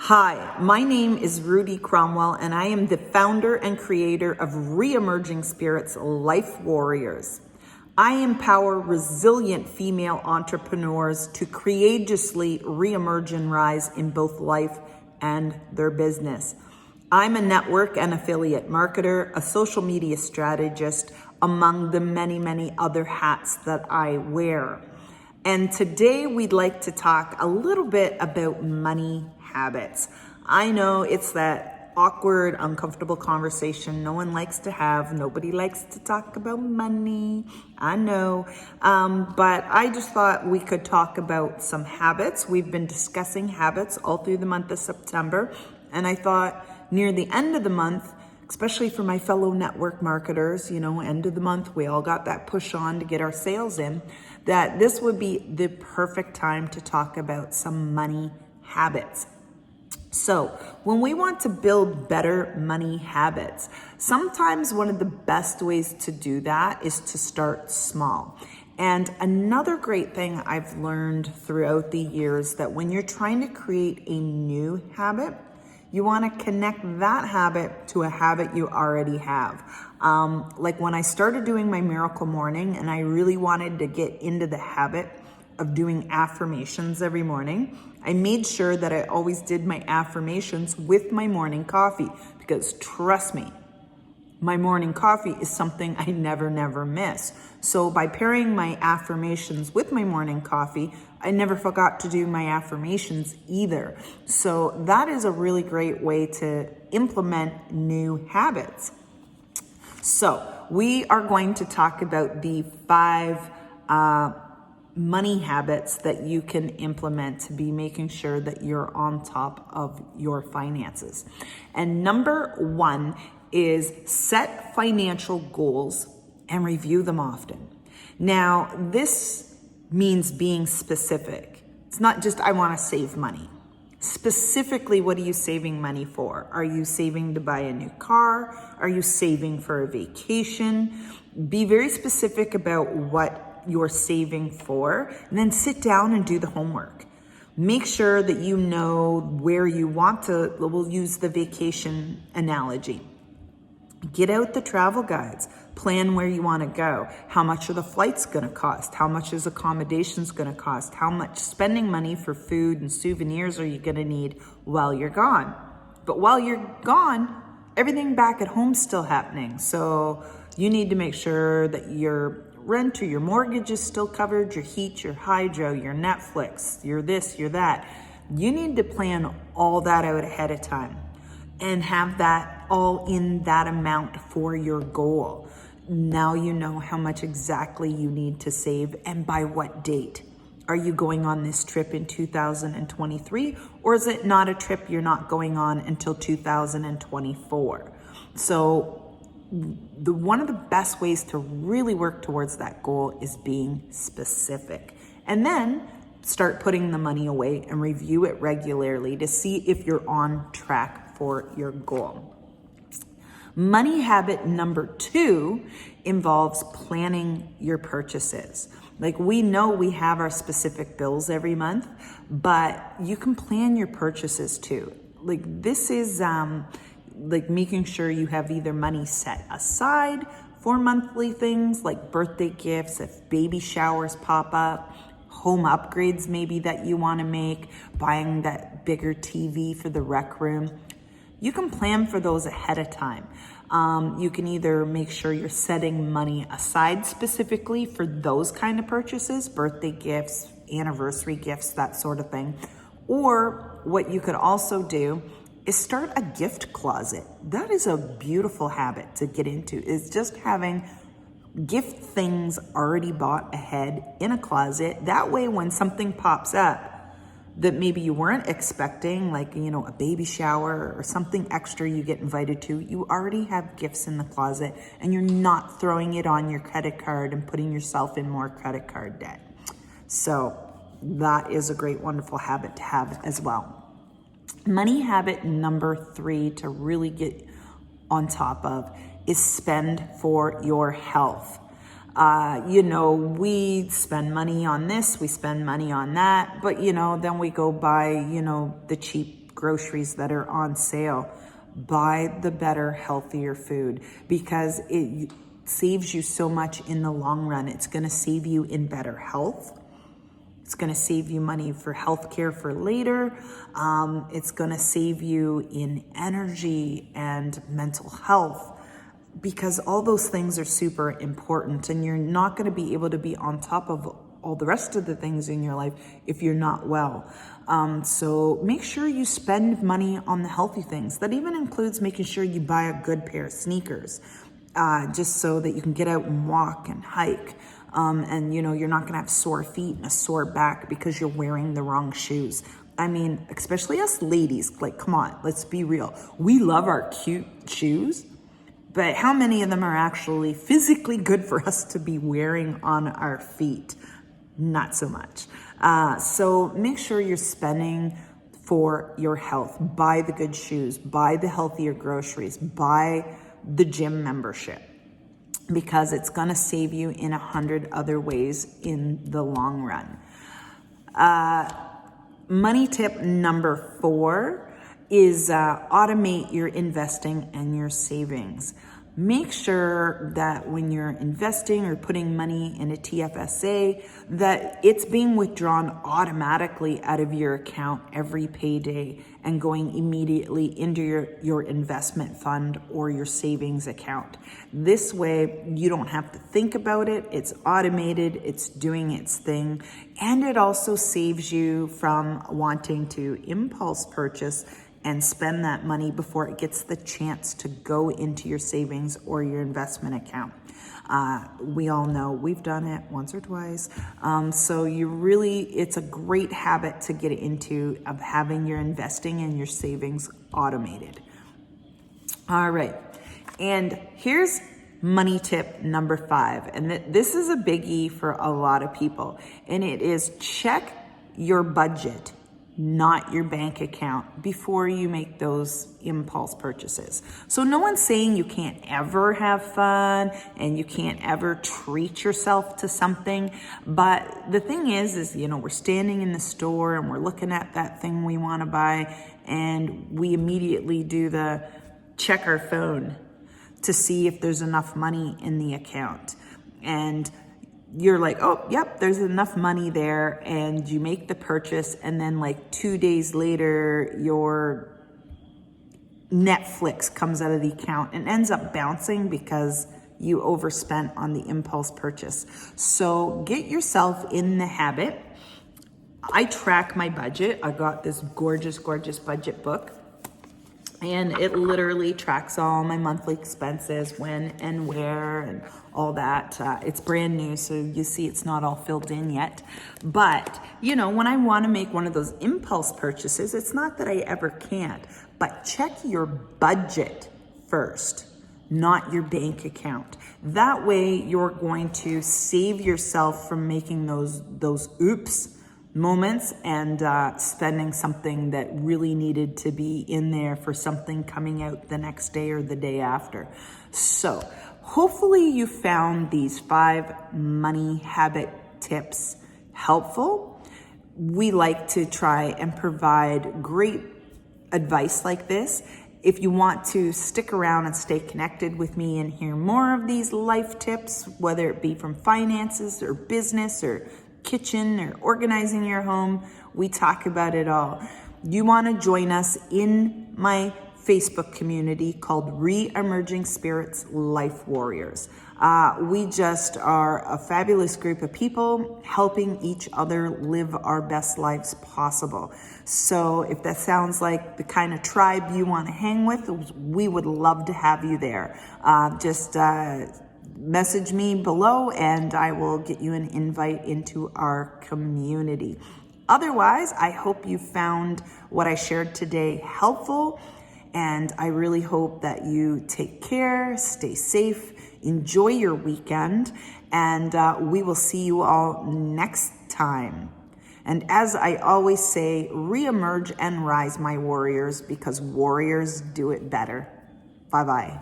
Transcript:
Hi, my name is Rudy Cromwell, and I am the founder and creator of Re-Emerging Spirits Life Warriors. I empower resilient female entrepreneurs to courageously re-emerge and rise in both life and their business. I'm a network and affiliate marketer, a social media strategist, among the many, many other hats that I wear. And today we'd like to talk a little bit about money habits. I know it's that awkward, uncomfortable conversation no one likes to have. Nobody likes to talk about money. I know. But I just thought we could talk about some habits. We've been discussing habits all through the month of September. And I thought near the end of the month, especially for my fellow network marketers, end of the month, we all got that push on to get our sales in, that this would be the perfect time to talk about some money habits. So when we want to build better money habits, sometimes one of the best ways to do that is to start small. And another great thing I've learned throughout the years that when you're trying to create a new habit, you want to connect that habit to a habit you already have. Like when I started doing my miracle morning and I really wanted to get into the habit of doing affirmations every morning, I made sure that I always did my affirmations with my morning coffee, because trust me, my morning coffee is something I never miss. So by pairing my affirmations with my morning coffee, I never forgot to do my affirmations either. So that is a really great way to implement new habits. So we are going to talk about the 5 money habits that you can implement to be making sure that you're on top of your finances. And number 1 is set financial goals and review them often. Now, this means being specific. It's not just, I want to save money. Specifically, what are you saving money for? Are you saving to buy a new car? Are you saving for a vacation? Be very specific about what you're saving for, and then sit down and do the homework. Make sure that you know where you want to, we'll use the vacation analogy. Get out the travel guides, plan where you want to go. How much are the flights going to cost? How much is accommodations going to cost? How much spending money for food and souvenirs are you going to need while you're gone? But while you're gone, everything back at home's still happening. So you need to make sure that your rent or your mortgage is still covered, your heat, your hydro, your Netflix, your this, your that. You need to plan all that out ahead of time and have that all in that amount for your goal. Now you know how much exactly you need to save and by what date. Are you going on this trip in 2023, or is it not a trip you're not going on until 2024? So one of the best ways to really work towards that goal is being specific. And then start putting the money away and review it regularly to see if you're on track for your goal. Money habit number 2 involves planning your purchases. Like, we know we have our specific bills every month, but you can plan your purchases too. Like, this is like making sure you have either money set aside for monthly things like birthday gifts, if baby showers pop up, home upgrades maybe that you want to make, buying that bigger TV for the rec room. You can plan for those ahead of time. You can either make sure you're setting money aside specifically for those kind of purchases, birthday gifts, anniversary gifts, that sort of thing. Or what you could also do is start a gift closet. That is a beautiful habit to get into, is just having gift things already bought ahead in a closet. That way, when something pops up that maybe you weren't expecting, like, a baby shower or something extra you get invited to, you already have gifts in the closet and you're not throwing it on your credit card and putting yourself in more credit card debt. So that is a great, wonderful habit to have as well. Money habit number 3 to really get on top of is spend for your health. We spend money on this, we spend money on that, but then we go buy, the cheap groceries that are on sale. Buy the better, healthier food because it saves you so much in the long run. It's going to save you in better health. It's going to save you money for healthcare for later. It's going to save you in energy and mental health, because all those things are super important, and you're not going to be able to be on top of all the rest of the things in your life if you're not well. So make sure you spend money on the healthy things. That even includes making sure you buy a good pair of sneakers, just so that you can get out and walk and hike. And you're not going to have sore feet and a sore back because you're wearing the wrong shoes. I mean, especially us ladies, like, come on, let's be real. We love our cute shoes, but how many of them are actually physically good for us to be wearing on our feet? Not so much. So make sure you're spending for your health. Buy the good shoes, buy the healthier groceries, buy the gym membership, because it's going to save you in 100 other ways in the long run. Money tip number 4 is automate your investing and your savings. Make sure that when you're investing or putting money in a TFSA, that it's being withdrawn automatically out of your account every payday and going immediately into your investment fund or your savings account. This way, you don't have to think about it. It's automated, it's doing its thing, and it also saves you from wanting to impulse purchase and spend that money before it gets the chance to go into your savings or your investment account. We all know we've done it once or twice. So it's a great habit to get into, of having your investing and your savings automated. All right. And here's money tip number 5. And this is a biggie for a lot of people. And it is check your budget, not your bank account, before you make those impulse purchases. So no one's saying you can't ever have fun and you can't ever treat yourself to something. But the thing is, we're standing in the store and we're looking at that thing we want to buy, and we immediately do the check our phone to see if there's enough money in the account. And you're like, oh, yep, there's enough money there, and you make the purchase, and then like 2 days later, your Netflix comes out of the account and ends up bouncing because you overspent on the impulse purchase. So get yourself in the habit. I track my budget. I got this gorgeous, gorgeous budget book, and it literally tracks all my monthly expenses, when and where, and all that. It's brand new, so you see it's not all filled in yet. But, when I want to make one of those impulse purchases, it's not that I ever can't, but check your budget first, not your bank account. That way you're going to save yourself from making those oops moments and spending something that really needed to be in there for something coming out the next day or the day after. So hopefully you found these 5 money habit tips helpful. We like to try and provide great advice like this. If you want to stick around and stay connected with me and hear more of these life tips, whether it be from finances or business or kitchen or organizing your home, we talk about it all. You want to join us in my Facebook community called Re-Emerging Spirits Life Warriors. We just are a fabulous group of people helping each other live our best lives possible. So if that sounds like the kind of tribe you want to hang with, we would love to have you there. Just message me below and I will get you an invite into our community. Otherwise, I hope you found what I shared today helpful, and I really hope that you take care, stay safe, enjoy your weekend, and we will see you all next time. And as I always say, re-emerge and rise, my warriors, because warriors do it better. Bye-bye.